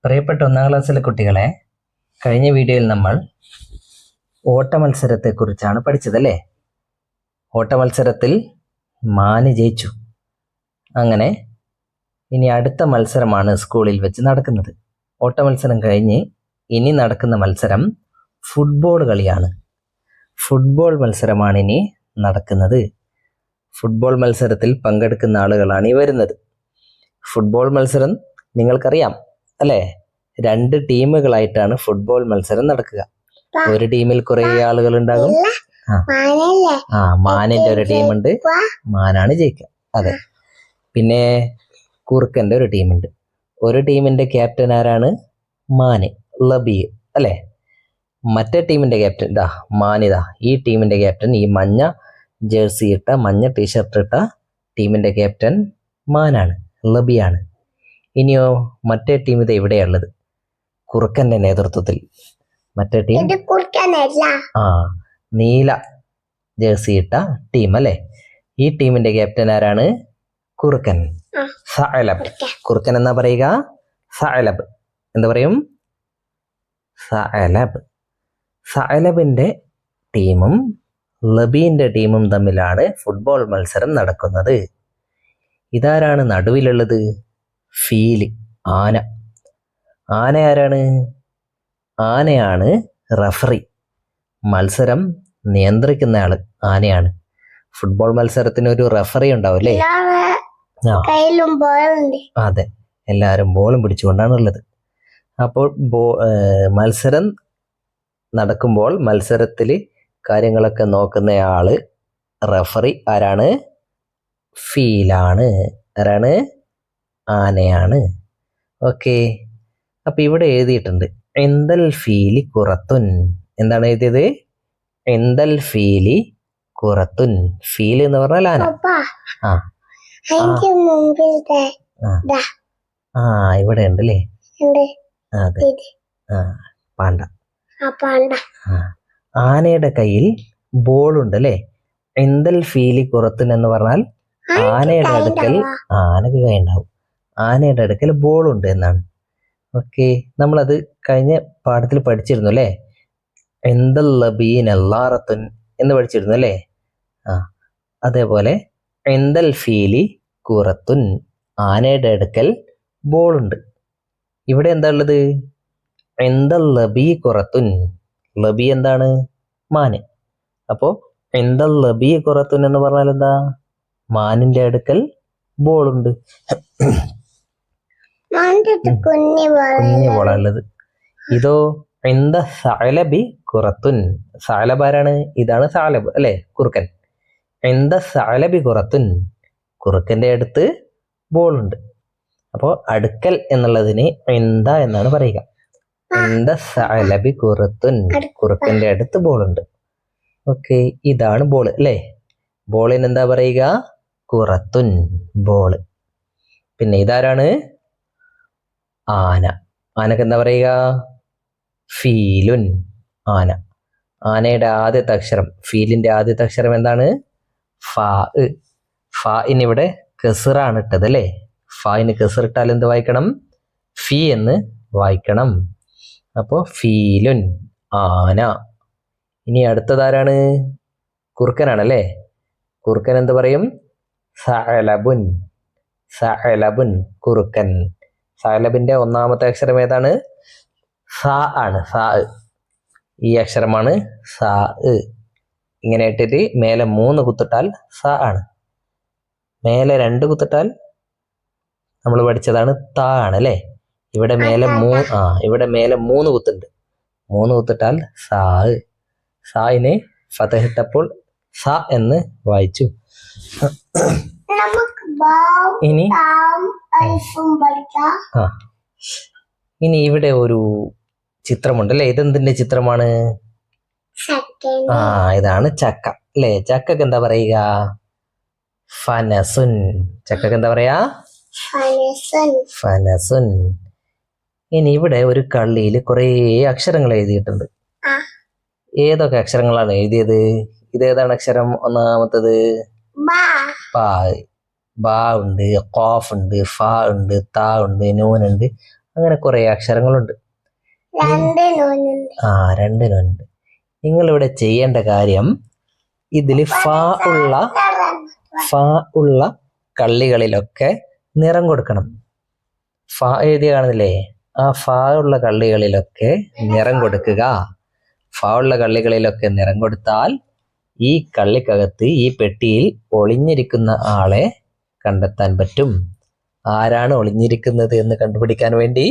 പ്രിയപ്പെട്ട ഒന്നാം ക്ലാസ്സിലെ കുട്ടികളെ, കഴിഞ്ഞ വീഡിയോയിൽ നമ്മൾ ഓട്ടമത്സരത്തെക്കുറിച്ചാണ് പഠിച്ചതല്ലേ. ഓട്ടമത്സരത്തിൽ മാന് ജയിച്ചു. അങ്ങനെ ഇനി അടുത്ത മത്സരമാണ് സ്കൂളിൽ വെച്ച് നടക്കുന്നത്. ഓട്ടമത്സരം കഴിഞ്ഞ് ഇനി നടക്കുന്ന മത്സരം ഫുട്ബോൾ കളിയാണ്. ഫുട്ബോൾ മത്സരമാണ് ഇനി നടക്കുന്നത്. ഫുട്ബോൾ മത്സരത്തിൽ പങ്കെടുക്കുന്ന ആളുകളാണ് ഈ വരുന്നത്. ഫുട്ബോൾ മത്സരം നിങ്ങൾക്കറിയാം അല്ലേ? 2 ടീമുകളായിട്ടാണ് ഫുട്ബോൾ മത്സരം നടക്കുക. ഒരു ടീമിൽ കുറെ ആളുകൾ ഉണ്ടാകും. മാനിന്റെ ഒരു ടീമുണ്ട്, മാനാണ് ജയിക്കുക. അതെ. പിന്നെ കുറുക്കന്റെ ഒരു ടീമുണ്ട്. ഒരു ടീമിന്റെ ക്യാപ്റ്റൻ ആരാണ്? മാന്, ലബി അല്ലേ. മറ്റേ ടീമിന്റെ ക്യാപ്റ്റൻ മാനിതാ. ഈ ടീമിന്റെ ക്യാപ്റ്റൻ, ഈ മഞ്ഞ ജേഴ്സി ഇട്ട, മഞ്ഞ ടീഷർട്ട് ഇട്ട ടീമിന്റെ ക്യാപ്റ്റൻ മാനാണ്, ലബിയാണ്. ഇനിയോ മറ്റേ ടീം ഇത് എവിടെയുള്ളത്? കുറുക്കന്റെ നേതൃത്വത്തിൽ മറ്റേ ടീം നീല ജേഴ്സി ഇട്ട ടീം അല്ലേ. ഈ ടീമിന്റെ ക്യാപ്റ്റൻ ആരാണ്? കുറുക്കൻ, സഅലബ്. കുറുക്കൻ എന്നാ പറയുക? സഅലബ്. എന്താ പറയും? സഅലബ്. സഅലബിന്റെ ടീമും ലബീന്റെ ടീമും തമ്മിലാണ് ഫുട്ബോൾ മത്സരം നടക്കുന്നത്. ഇതാരാണ് നടുവിലുള്ളത്? ഫീല്, ആന. ആന ആരാണ്? ആനയാണ് റഫറി. മത്സരം നിയന്ത്രിക്കുന്ന ആള് ആനയാണ്. ഫുട്ബോൾ മത്സരത്തിന് ഒരു റഫറി ഉണ്ടാവും അല്ലേ? അതെ, എല്ലാരും ബോളും പിടിച്ചുകൊണ്ടാണ് ഉള്ളത്. അപ്പോൾ മത്സരം നടക്കുമ്പോൾ മത്സരത്തില് കാര്യങ്ങളൊക്കെ നോക്കുന്ന ആള് റഫറി ആരാണ്? ഫീലാണ്. ആരാണ്? ആനയാണ്. ഓക്കെ. അപ്പൊ ഇവിടെ എഴുതിയിട്ടുണ്ട് എന്തൽ ഫീലി കുറത്തുൻ. എന്താണ് എഴുതിയത്? എന്തൽ ഫീലി കുറത്തുൻ. ഫീല് എന്ന് പറഞ്ഞാൽ ആന. ഇവിടെ ഉണ്ട് അല്ലേ? അതെ, പാണ്ട. ആനയുടെ കയ്യിൽ ബോൾ ഉണ്ട് അല്ലേ? എന്തൽ ഫീലി കുറത്തുൻ എന്ന് പറഞ്ഞാൽ ആനയുടെ അടുക്കൽ, ആനക്ക് കൈ ഉണ്ടാവും, ആനയുടെ അടുക്കൽ ബോൾ ഉണ്ട് എന്നാണ്. ഓക്കെ, നമ്മളത് കഴിഞ്ഞ പാഠത്തിൽ പഠിച്ചിരുന്നു അല്ലേ? എന്തൽ ലബീൻ എല്ലാറത്തുൻ എന്ന് പഠിച്ചിരുന്നു അല്ലേ? അതേപോലെ എന്തൽ ഫീലി കുറത്തുൻ, ആനയുടെ അടുക്കൽ ബോൾ ഉണ്ട്. ഇവിടെ എന്താ ഉള്ളത്? എന്തൽ ലബി കുറത്തുൻ. ലബി എന്താണ്? മാന്. അപ്പോ എന്തൽ ലബി കുറത്തുൻ എന്ന് പറഞ്ഞാൽ എന്താ? മാനിന്റെ അടുക്കൽ ബോൾ ഉണ്ട്. കുഞ്ഞു ബോളുള്ളത്. ഇതോ എന്ത സഅലബി കുറത്തുൻ. സഅലബ് ആരാണ്? ഇതാണ് സഅലബ് അല്ലെ, കുറുക്കൻ. എന്ത സഅലബി കുറത്തുൻ, കുറുക്കന്റെ അടുത്ത് ബോൾ ഉണ്ട്. അപ്പോ അടുക്കൽ എന്നുള്ളതിന് എന്ത എന്നാണ് പറയുക. എന്ത സഅലബി കുറത്തുൻ, കുറുക്കന്റെ അടുത്ത് ബോൾ ഉണ്ട്. ഓക്കെ, ഇതാണ് ബോൾ അല്ലേ. ബോളിന് എന്താ പറയുക? കുറത്തുൻ, ബോള്. പിന്നെ ഇതാരാണ്? ആന. ആനക്ക് എന്താ പറയുക? ഫീലുൻ, ആന. ആനയുടെ ആദ്യത്തെ അക്ഷരം, ഫീലിന്റെ ആദ്യത്തെ അക്ഷരം എന്താണ്? ഫാ. ഫാഇന് ഇവിടെ കെസറാണ് ഇട്ടത് അല്ലേ. ഫാഇന് കെസറിട്ടാൽ എന്ത് വായിക്കണം? ഫീ എന്ന് വായിക്കണം. അപ്പോ ഫീലുൻ, ആന. ഇനി അടുത്തതാരാണ്? കുറുക്കനാണല്ലേ. കുറുക്കൻ എന്ത് പറയും? സഅലബുൻ. സഅലബുൻ, കുറുക്കൻ. സഅലബിന്റെ ഒന്നാമത്തെ അക്ഷരം ഏതാണ്? സാ ആണ്. സാ. ഈ അക്ഷരമാണ് സാ. ഇങ്ങനെ ഇട്ടിട്ട് മേലെ 3 കുത്തിട്ടാൽ സാ ആണ്. മേലെ 2 കുത്തിട്ടാൽ നമ്മൾ പഠിച്ചതാണ് താ ആണ് അല്ലേ. ഇവിടെ മേലെ ഇവിടെ മേലെ 3 കുത്തുണ്ട്. 3 കുത്തിട്ടാൽ സാ. സായിന് ഫതഹിട്ടപ്പോൾ സ എന്ന് വായിച്ചു. ഇനി ഇവിടെ ഒരു ചിത്രമുണ്ട് അല്ലേ. ഇതെന്തിന്റെ ചിത്രമാണ്? ഇതാണ് ചക്ക അല്ലേ. ചക്കക്ക് എന്താ പറയുക? ഫനസുൻ. ചക്കക്ക് എന്താ പറയാ? ഫനസുൻ. ഇനി ഇവിടെ ഒരു കള്ളിയിൽ കുറെ അക്ഷരങ്ങൾ എഴുതിയിട്ടുണ്ട്. ഏതൊക്കെ അക്ഷരങ്ങളാണ് എഴുതിയത്? ഇതേതാണ് അക്ഷരം? ഒന്നാമത്തത് ബാ. ബാ ഉണ്ട്, ഖാഫ് ഉണ്ട്, ഫ ഉണ്ട്, താ ഉണ്ട്, നൂൻ ഉണ്ട്. അങ്ങനെ കുറെ അക്ഷരങ്ങളുണ്ട്. രണ്ട് നോനുണ്ട്. നിങ്ങളിവിടെ ചെയ്യേണ്ട കാര്യം, ഇതിൽ ഫ ഉള്ള കള്ളികളിലൊക്കെ നിറം കൊടുക്കണം. ഫ എഴുതി കാണുന്നില്ലേ? ആ ഫ ഉള്ള കള്ളികളിലൊക്കെ നിറം കൊടുക്കുക. ഫ ഉള്ള കള്ളികളിലൊക്കെ നിറം കൊടുത്താൽ ഈ കള്ളിക്കകത്ത്, ഈ പെട്ടിയിൽ ഒളിഞ്ഞിരിക്കുന്ന ആളെ കണ്ടെത്താൻ പറ്റും. ആരാണ് ഒളിഞ്ഞിരിക്കുന്നത് എന്ന് കണ്ടുപിടിക്കാൻ വേണ്ടി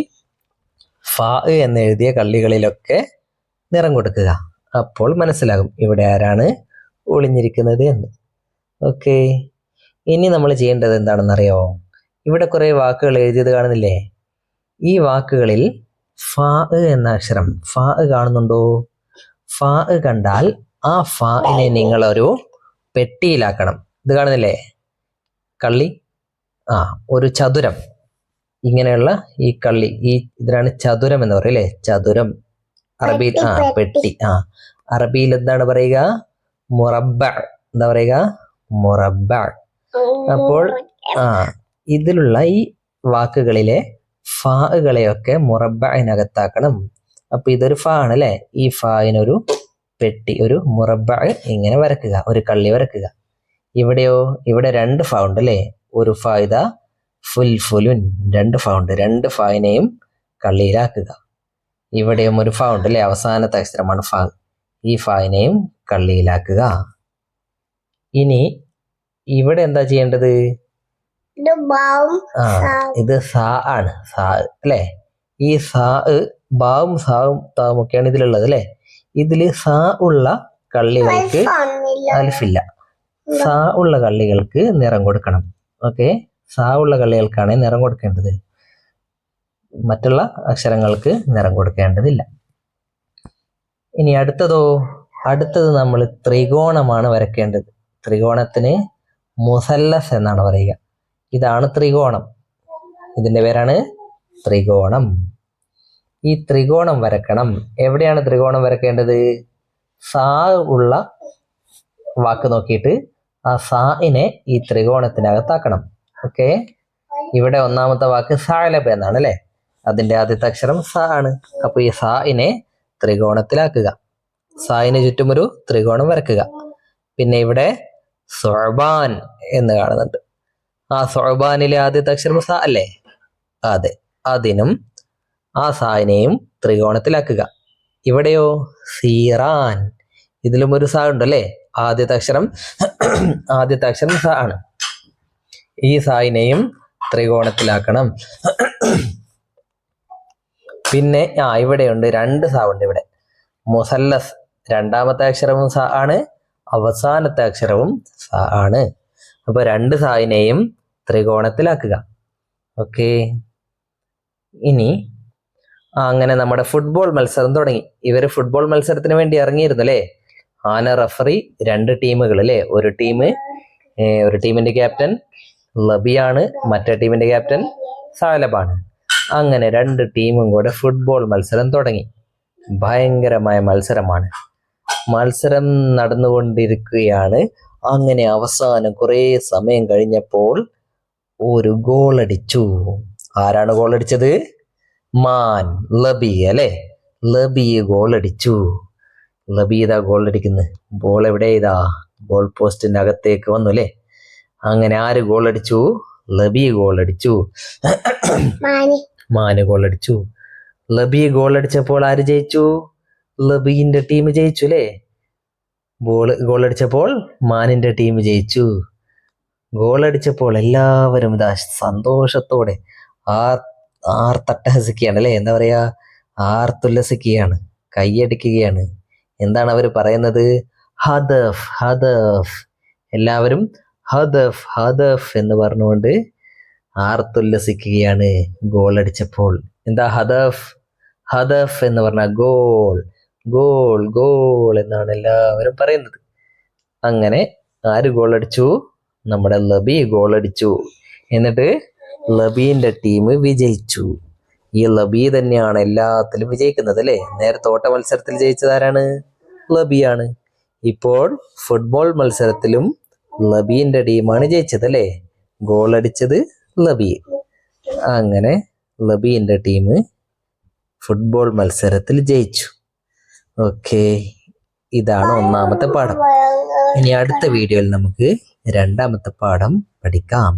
ഫ എന്ന് എഴുതിയ കള്ളികളിലൊക്കെ നിറം കൊടുക്കുക. അപ്പോൾ മനസ്സിലാകും ഇവിടെ ആരാണ് ഒളിഞ്ഞിരിക്കുന്നത് എന്ന്. ഓക്കെ, ഇനി നമ്മൾ ചെയ്യേണ്ടത് എന്താണെന്നറിയോ? ഇവിടെ കുറെ വാക്കുകൾ എഴുതിയത് കാണുന്നില്ലേ? ഈ വാക്കുകളിൽ ഫ എന്ന അക്ഷരം, ഫ കാണുന്നുണ്ടോ? ഫ കണ്ടാൽ ആ ഫിനെ നിങ്ങളൊരു പെട്ടിയിലാക്കണം. ഇത് കാണുന്നില്ലേ കള്ളി? ഒരു ചതുരം. ഇങ്ങനെയുള്ള ഈ കള്ളി, ഇതിനാണ് ചതുരം എന്ന് പറയല്ലേ? ചതുരം അറബിയിൽ പെട്ടി. അറബിയിൽ എന്താണ് പറയുക? മുറബ്ബ. എന്താ പറയുക? മുറബ്ബ. അപ്പോൾ ഇതിലുള്ള ഈ വാക്കുകളിലെ ഫാകളെയൊക്കെ മുറബ്ബിനകത്താക്കണം. അപ്പൊ ഇതൊരു ഫ ആണ് അല്ലെ? ഈ ഫായിനൊരു പെട്ടി, ഒരു മുറബ്ബ ഇങ്ങനെ വരക്കുക, ഒരു കള്ളി വരക്കുക. ഇവിടെയോ? ഇവിടെ രണ്ട് ഫ ഉണ്ട് അല്ലേ? ഒരു ഫ ഇതാ ഫുൽഫുലുൻ, രണ്ട് ഫ ഉണ്ട്. രണ്ട് ഫായിനെയും കള്ളിയിലാക്കുക. ഇവിടെയും ഒരു ഫ ഉണ്ട് അല്ലേ? അവസാനത്തെ അക്ഷരമാണ് ഫ. ഈ ഫായിനെയും കള്ളിയിലാക്കുക. ഇനി ഇവിടെ എന്താ ചെയ്യേണ്ടത്? ഇത് സാ ആണ്, സാ അല്ലേ? ഈ സാ, ബാവും സാവും താവും ഒക്കെയാണ് ഇതിലുള്ളത് അല്ലേ? ഇതില് സാ ഉള്ള കള്ളികൾക്ക് അൽഫില്ല. സാ ഉള്ള കള്ളികൾക്ക് നിറം കൊടുക്കണം. ഓക്കെ, സാ ഉള്ള കള്ളികൾക്കാണ് നിറം കൊടുക്കേണ്ടത്. മറ്റുള്ള അക്ഷരങ്ങൾക്ക് നിറം കൊടുക്കേണ്ടതില്ല. ഇനി അടുത്തത് നമ്മൾ ത്രികോണമാണ് വരയ്ക്കേണ്ടത്. ത്രികോണത്തിന് മുസല്ലസ് എന്നാണ് പറയുക. ഇതാണ് ത്രികോണം. ഇതിന്റെ പേരാണ് ത്രികോണം. ഈ ത്രികോണം വരക്കണം. എവിടെയാണ് ത്രികോണം വരക്കേണ്ടത്? സാ ഉള്ള വാക്ക് നോക്കിയിട്ട് ആ സായിനെ ഈ ത്രികോണത്തിനകത്താക്കണം. ഓക്കെ, ഇവിടെ ഒന്നാമത്തെ വാക്ക് സാലബ് എന്നാണ് അല്ലെ? അതിന്റെ ആദ്യത്തെ അക്ഷരം സ ആണ്. അപ്പൊ ഈ സായിനെ ത്രികോണത്തിലാക്കുക. സായിന് ചുറ്റും ഒരു ത്രികോണം വരക്കുക. പിന്നെ ഇവിടെ സൊഅബാൻ എന്ന് കാണുന്നുണ്ട്. ആ സൊഅബാനിലെ ആദ്യത്തെ അക്ഷരം സ അല്ലേ? അതെ, അതിനും ആ സായിനെയും ത്രികോണത്തിലാക്കുക. ഇവിടെയോ സീറാൻ, ഇതിലും ഒരു സ ഉണ്ടല്ലേ? ആദ്യത്തെ അക്ഷരം സ ആണ്. ഈ സായിനെയും ത്രികോണത്തിലാക്കണം. പിന്നെ ഇവിടെയുണ്ട് രണ്ട് സ ഉണ്ട്. ഇവിടെ മുസല്ലസ്, രണ്ടാമത്തെ അക്ഷരവും സ ആണ്, അവസാനത്തെ അക്ഷരവും സ ആണ്. അപ്പൊ രണ്ട് സായിനെയും ത്രികോണത്തിലാക്കുക. ഓക്കെ, ഇനി അങ്ങനെ നമ്മുടെ ഫുട്ബോൾ മത്സരം തുടങ്ങി. ഇവര് ഫുട്ബോൾ മത്സരത്തിന് വേണ്ടി ഇറങ്ങിയിരുന്നു അല്ലേ? ആന റഫറി, രണ്ട് ടീമുകൾ അല്ലേ? ഒരു ടീമിന്റെ ക്യാപ്റ്റൻ ലബിയാണ്, മറ്റേ ടീമിന്റെ ക്യാപ്റ്റൻ സാലബാണ്. അങ്ങനെ രണ്ട് ടീമും കൂടെ ഫുട്ബോൾ മത്സരം തുടങ്ങി. ഭയങ്കരമായ മത്സരമാണ്. മത്സരം നടന്നുകൊണ്ടിരിക്കുകയാണ്. അങ്ങനെ അവസാനം കുറെ സമയം കഴിഞ്ഞപ്പോൾ ഒരു ഗോൾ അടിച്ചു. ആരാണ് ഗോൾ അടിച്ചത്? മാൻ, ലബി അല്ലെ? ലബി ഗോൾ അടിച്ചു. ലബി ഇതാ ഗോൾ അടിക്കുന്നു. ബോൾ എവിടെ? ഇതാ ഗോൾ പോസ്റ്റിന്റെ അകത്തേക്ക് വന്നു അല്ലെ? അങ്ങനെ ആര് ഗോൾ അടിച്ചു? ലബി ഗോൾ അടിച്ചു. മാന് ഗോൾ അടിച്ചു. ലബി ഗോൾ അടിച്ചപ്പോൾ ആര് ജയിച്ചു? ലബീന്റെ ടീം ജയിച്ചു അല്ലേ? ഗോൾ അടിച്ചപ്പോൾ മാനിന്റെ ടീം ജയിച്ചു. ഗോൾ അടിച്ചപ്പോൾ എല്ലാവരും ഇതാ സന്തോഷത്തോടെ ആർത്തട്ടഹസിക്കുകയാണ് അല്ലെ? എന്താ പറയാ? ആർത്തുല്ലസിക്കുകയാണ്, കൈയടിക്കുകയാണ്. എന്താണ് അവർ പറയുന്നത്? ഹദഫ്, ഹദഫ്. എല്ലാവരും ഹദഫ്, ഹദഫ് എന്ന് പറഞ്ഞുകൊണ്ട് ആർത്തുല്ലസിക്കുകയാണ് ഗോൾ അടിച്ചപ്പോൾ. എന്താ ഹദഫ്? ഹദഫ് എന്ന് പറഞ്ഞ ഗോൾ, ഗോൾ, ഗോൾ എന്നാണ് എല്ലാവരും പറയുന്നത്. അങ്ങനെ ആര് ഗോൾ അടിച്ചു? നമ്മുടെ ലബി ഗോൾ അടിച്ചു. എന്നിട്ട് ലബീന്റെ ടീം വിജയിച്ചു. ഈ ലബി തന്നെയാണ് എല്ലാത്തിലും വിജയിക്കുന്നത് അല്ലെ? നേരത്തെ ഓട്ട മത്സരത്തിൽ ജയിച്ചത് ആരാണ്? ലബിയാണ്. ഇപ്പോൾ ഫുട്ബോൾ മത്സരത്തിലും ലബീന്റെ ടീമാണ് ജയിച്ചത് അല്ലെ? ഗോൾ അടിച്ചത് ലബി. അങ്ങനെ ലബീൻ്റെ ടീം ഫുട്ബോൾ മത്സരത്തിൽ ജയിച്ചു. ഓക്കെ, ഇതാണ് ഒന്നാമത്തെ പാഠം. ഇനി അടുത്ത വീഡിയോയിൽ നമുക്ക് രണ്ടാമത്തെ പാഠം പഠിക്കാം.